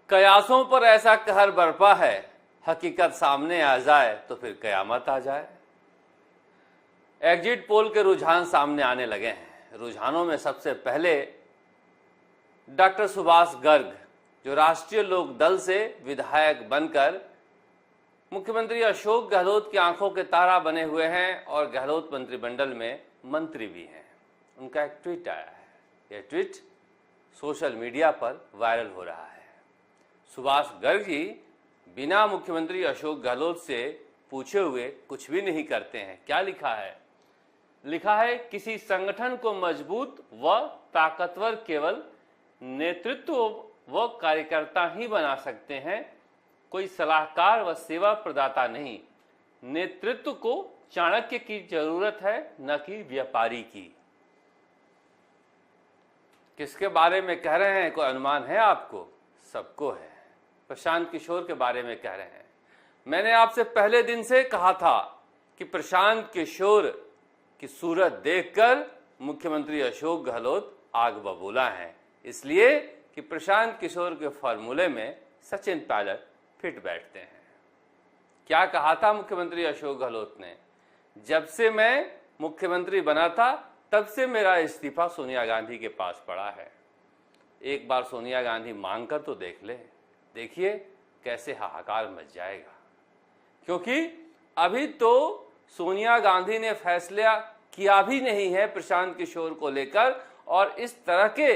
कयासों पर ऐसा कहर बरपा है, हकीकत सामने आ जाए तो फिर कयामत आ जाए। एग्जिट पोल के रुझान सामने आने लगे हैं। रुझानों में सबसे पहले डॉक्टर सुभाष गर्ग, जो राष्ट्रीय लोक दल से विधायक बनकर मुख्यमंत्री अशोक गहलोत की आंखों के तारा बने हुए हैं और गहलोत मंत्रिमंडल में मंत्री भी हैं, उनका एक ट्वीट आया है। यह ट्वीट सोशल मीडिया पर वायरल हो रहा है। सुभाष गर्ग जी बिना मुख्यमंत्री अशोक गहलोत से पूछे हुए कुछ भी नहीं करते हैं। क्या लिखा है? लिखा है, किसी संगठन को मजबूत व ताकतवर केवल नेतृत्व व कार्यकर्ता ही बना सकते हैं, कोई सलाहकार व सेवा प्रदाता नहीं। नेतृत्व को चाणक्य की जरूरत है, न कि व्यापारी की। किसके बारे में कह रहे हैं? कोई अनुमान है आपको? सबको है। प्रशांत किशोर के बारे में कह रहे हैं। मैंने आपसे पहले दिन से कहा था कि प्रशांत किशोर की सूरत देखकर मुख्यमंत्री अशोक गहलोत आग बबूला हैं, इसलिए कि प्रशांत किशोर के फॉर्मूले में सचिन पायलट फिट बैठते हैं। क्या कहा था मुख्यमंत्री अशोक गहलोत ने? जब से मैं मुख्यमंत्री बना था तब से मेरा इस्तीफा सोनिया गांधी के पास पड़ा है। एक बार सोनिया गांधी मांग कर तो देख ले, देखिए कैसे हाहाकार मच जाएगा। क्योंकि अभी तो सोनिया गांधी ने फैसला किया भी नहीं है प्रशांत किशोर को लेकर, और इस तरह के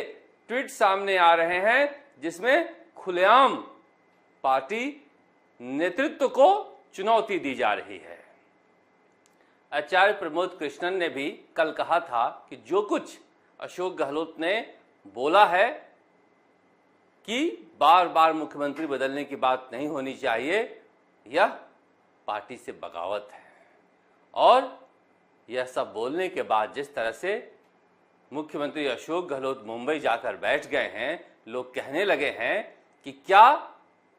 ट्वीट सामने आ रहे हैं जिसमें खुलेआम पार्टी नेतृत्व को चुनौती दी जा रही है। आचार्य प्रमोद कृष्णन ने भी कल कहा था कि जो कुछ अशोक गहलोत ने बोला है कि बार बार मुख्यमंत्री बदलने की बात नहीं होनी चाहिए, यह पार्टी से बगावत है। और यह सब बोलने के बाद जिस तरह से मुख्यमंत्री अशोक गहलोत मुंबई जाकर बैठ गए हैं, लोग कहने लगे हैं कि क्या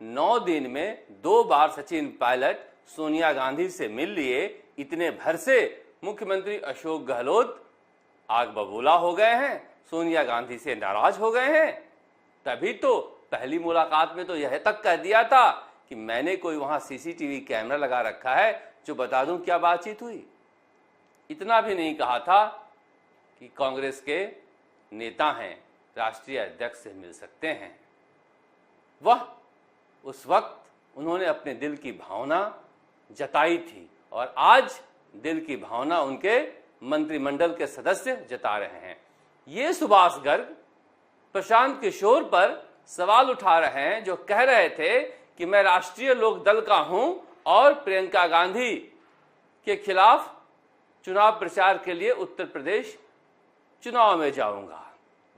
9 दिन में 2 बार सचिन पायलट सोनिया गांधी से मिल लिए, इतने भर से मुख्यमंत्री अशोक गहलोत आग बबूला हो गए हैं, सोनिया गांधी से नाराज हो गए हैं। तभी तो पहली मुलाकात में तो यह तक कह दिया था कि मैंने कोई वहां सीसीटीवी कैमरा लगा रखा है जो बता दूं क्या बातचीत हुई। इतना भी नहीं कहा था कि कांग्रेस के नेता हैं, राष्ट्रीय अध्यक्ष से मिल सकते हैं। वह उस वक्त उन्होंने अपने दिल की भावना जताई थी और आज दिल की भावना उनके मंत्रिमंडल के सदस्य जता रहे हैं। ये सुभाष गर्ग प्रशांत किशोर पर सवाल उठा रहे हैं, जो कह रहे थे कि मैं राष्ट्रीय लोक दल का हूं और प्रियंका गांधी के खिलाफ चुनाव प्रचार के लिए उत्तर प्रदेश चुनाव में जाऊंगा।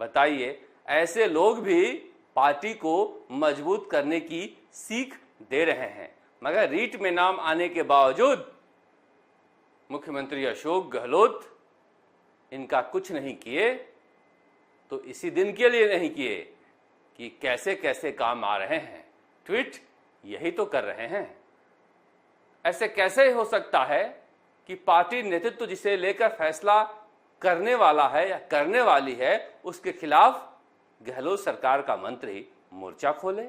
बताइए, ऐसे लोग भी पार्टी को मजबूत करने की सीख दे रहे हैं, मगर रीट में नाम आने के बावजूद मुख्यमंत्री अशोक गहलोत इनका कुछ नहीं किए। तो इसी दिन के लिए नहीं किए कि कैसे कैसे काम आ रहे हैं, ट्वीट यही तो कर रहे हैं। ऐसे कैसे हो सकता है कि पार्टी नेतृत्व जिसे लेकर फैसला करने वाला है या करने वाली है, उसके खिलाफ गहलोत सरकार का मंत्री मोर्चा खोले।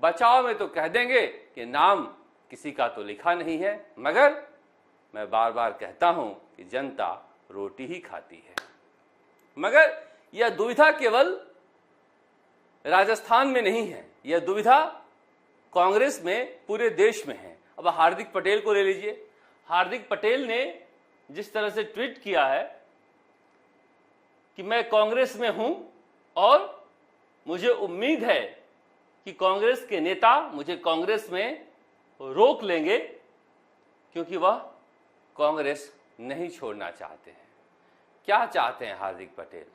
बचाव में तो कह देंगे कि नाम किसी का तो लिखा नहीं है, मगर मैं बार बार कहता हूं कि जनता रोटी ही खाती है। मगर यह दुविधा केवल राजस्थान में नहीं है, यह दुविधा कांग्रेस में पूरे देश में है। अब हार्दिक पटेल को ले लीजिए। हार्दिक पटेल ने जिस तरह से ट्वीट किया है कि मैं कांग्रेस में हूं और मुझे उम्मीद है कि कांग्रेस के नेता मुझे कांग्रेस में रोक लेंगे, क्योंकि वह कांग्रेस नहीं छोड़ना चाहते हैं। क्या चाहते हैं हार्दिक पटेल?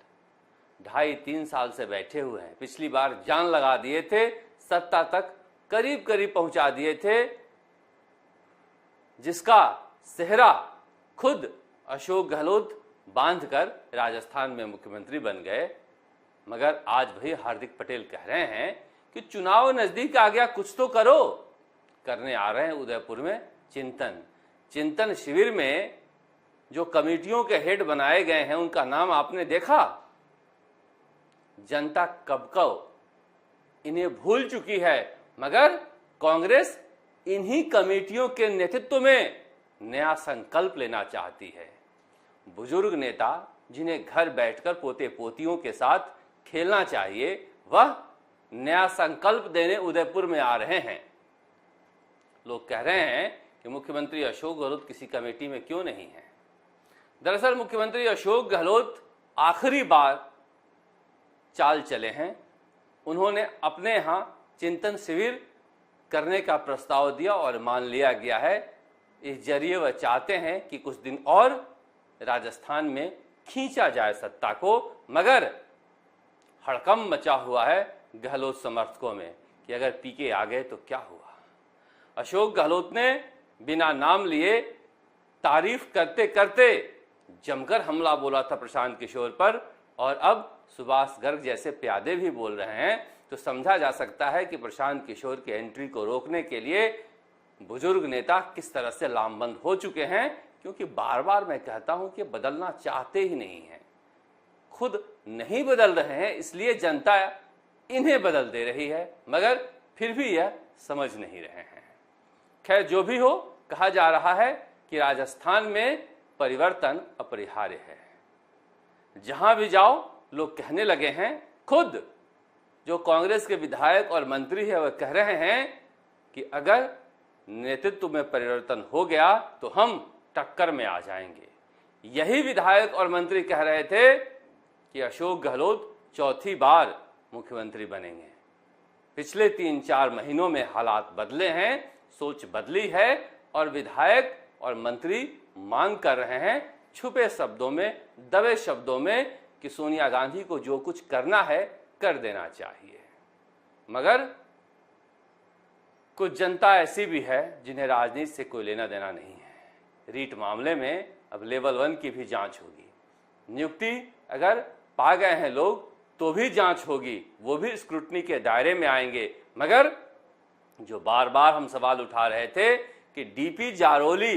2.5-3 साल से बैठे हुए हैं। पिछली बार जान लगा दिए थे, सत्ता तक करीब करीब पहुंचा दिए थे, जिसका सेहरा खुद अशोक गहलोत बांधकर राजस्थान में मुख्यमंत्री बन गए। मगर आज वही हार्दिक पटेल कह रहे हैं कि चुनाव नजदीक आ गया, कुछ तो करो। करने आ रहे हैं उदयपुर में चिंतन शिविर में जो कमेटियों के हेड बनाए गए हैं, उनका नाम आपने देखा? जनता कब इन्हें भूल चुकी है, मगर कांग्रेस इन्हीं कमेटियों के नेतृत्व में नया संकल्प लेना चाहती है। बुजुर्ग नेता जिन्हें घर बैठकर पोते पोतियों के साथ खेलना चाहिए, वह नया संकल्प देने उदयपुर में आ रहे हैं। लोग कह रहे हैं कि मुख्यमंत्री अशोक गहलोत किसी कमेटी में क्यों नहीं है। दरअसल मुख्यमंत्री अशोक गहलोत आखिरी बार चाल चले हैं। उन्होंने अपने यहां चिंतन शिविर करने का प्रस्ताव दिया और मान लिया गया है। इस जरिए वह चाहते हैं कि कुछ दिन और राजस्थान में खींचा जाए सत्ता को, मगर हड़कंप मचा हुआ है गहलोत समर्थकों में कि अगर पीके आ गए तो क्या हुआ। अशोक गहलोत ने बिना नाम लिए तारीफ करते करते जमकर हमला बोला था प्रशांत किशोर पर, और अब सुभाष गर्ग जैसे प्यादे भी बोल रहे हैं, तो समझा जा सकता है कि प्रशांत किशोर की एंट्री को रोकने के लिए बुजुर्ग नेता किस तरह से लामबंद हो चुके हैं। क्योंकि बार बार मैं कहता हूं कि बदलना चाहते ही नहीं हैं, खुद नहीं बदल रहे हैं, इसलिए जनता इन्हें बदल दे रही है, मगर फिर भी यह समझ नहीं रहे हैं। खैर, जो भी हो, कहा जा रहा है कि राजस्थान में परिवर्तन अपरिहार्य है। जहां भी जाओ लोग कहने लगे हैं, खुद जो कांग्रेस के विधायक और मंत्री है वह कह रहे हैं कि अगर नेतृत्व में परिवर्तन हो गया तो हम टक्कर में आ जाएंगे। यही विधायक और मंत्री कह रहे थे कि अशोक गहलोत चौथी बार मुख्यमंत्री बनेंगे। पिछले 3-4 महीनों में हालात बदले हैं, सोच बदली है, और विधायक और मंत्री मांग कर रहे हैं छुपे शब्दों में, दबे शब्दों में, कि सोनिया गांधी को जो कुछ करना है कर देना चाहिए। मगर कुछ जनता ऐसी भी है जिन्हें राजनीति से कोई लेना देना नहीं है। रीट मामले में अब लेवल 1 की भी जांच होगी। नियुक्ति अगर पा गए हैं लोग तो भी जांच होगी, वो भी स्क्रूटनी के दायरे में आएंगे। मगर जो बार बार हम सवाल उठा रहे थे कि डीपी जारोली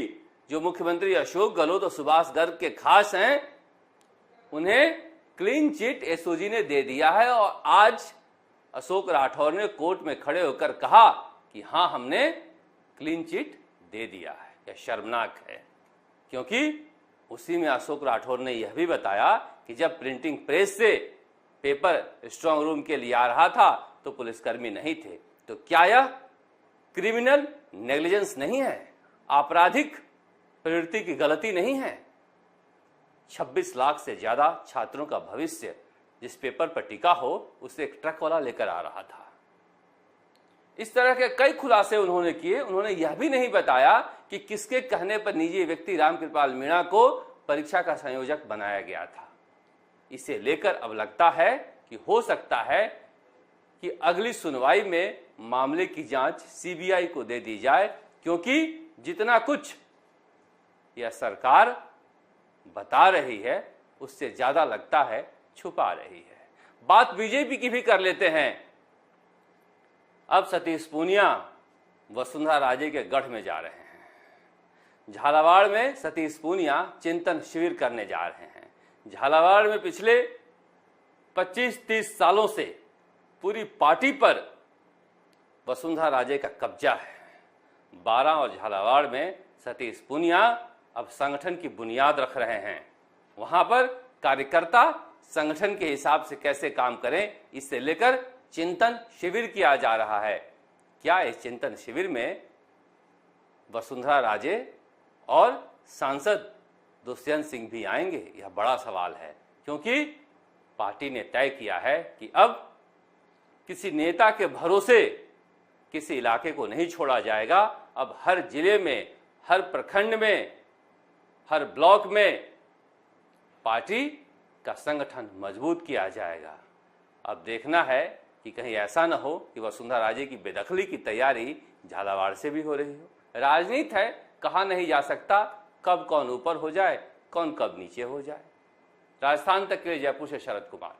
जो मुख्यमंत्री अशोक गहलोत और सुभाष गर्ग के खास हैं, उन्हें क्लीन चिट एसओजी ने दे दिया है, और आज अशोक राठौर ने कोर्ट में खड़े होकर कहा कि हां, हमने क्लीन चिट दे दिया है। यह शर्मनाक है, क्योंकि उसी में अशोक राठौर ने यह भी बताया कि जब प्रिंटिंग प्रेस से पेपर स्ट्रांग रूम के लिए आ रहा था तो पुलिसकर्मी नहीं थे। तो क्या यह क्रिमिनल नेग्लिजेंस नहीं है? आपराधिक प्रवृत्ति की गलती नहीं है? 26 लाख से ज्यादा छात्रों का भविष्य जिस पेपर पर टिका हो, उसे एक ट्रक वाला लेकर आ रहा था। इस तरह के कई खुलासे उन्होंने किए। उन्होंने यह भी नहीं बताया कि किसके कहने पर निजी व्यक्ति रामकृपाल मीणा को परीक्षा का संयोजक बनाया गया था। इसे लेकर अब लगता है कि हो सकता है कि अगली सुनवाई में मामले की जांच सीबीआई को दे दी जाए, क्योंकि जितना कुछ यह सरकार बता रही है उससे ज्यादा लगता है छुपा रही है। बात बीजेपी की भी कर लेते हैं। अब सतीश पूनिया वसुंधरा राजे के गढ़ में जा रहे हैं। झालावाड़ में सतीश पूनिया चिंतन शिविर करने जा रहे हैं। झालावाड़ में पिछले 25-30 सालों से पूरी पार्टी पर वसुंधरा राजे का कब्जा है। 12 और झालावाड़ में सतीश पूनिया अब संगठन की बुनियाद रख रहे हैं। वहां पर कार्यकर्ता संगठन के हिसाब से कैसे काम करें, इससे लेकर चिंतन शिविर किया जा रहा है। क्या इस चिंतन शिविर में वसुंधरा राजे और सांसद दुष्यंत सिंह भी आएंगे? यह बड़ा सवाल है, क्योंकि पार्टी ने तय किया है कि अब किसी नेता के भरोसे किसी इलाके को नहीं छोड़ा जाएगा। अब हर जिले में, हर प्रखंड में, हर ब्लॉक में पार्टी का संगठन मजबूत किया जाएगा। अब देखना है कि कहीं ऐसा न हो कि वसुंधरा राजे की बेदखली की तैयारी झालावाड़ से भी हो रही हो। राजनीति है, कहा नहीं जा सकता कब कौन ऊपर हो जाए, कौन कब नीचे हो जाए। राजस्थान तक के लिए जयपुर से शरद कुमार।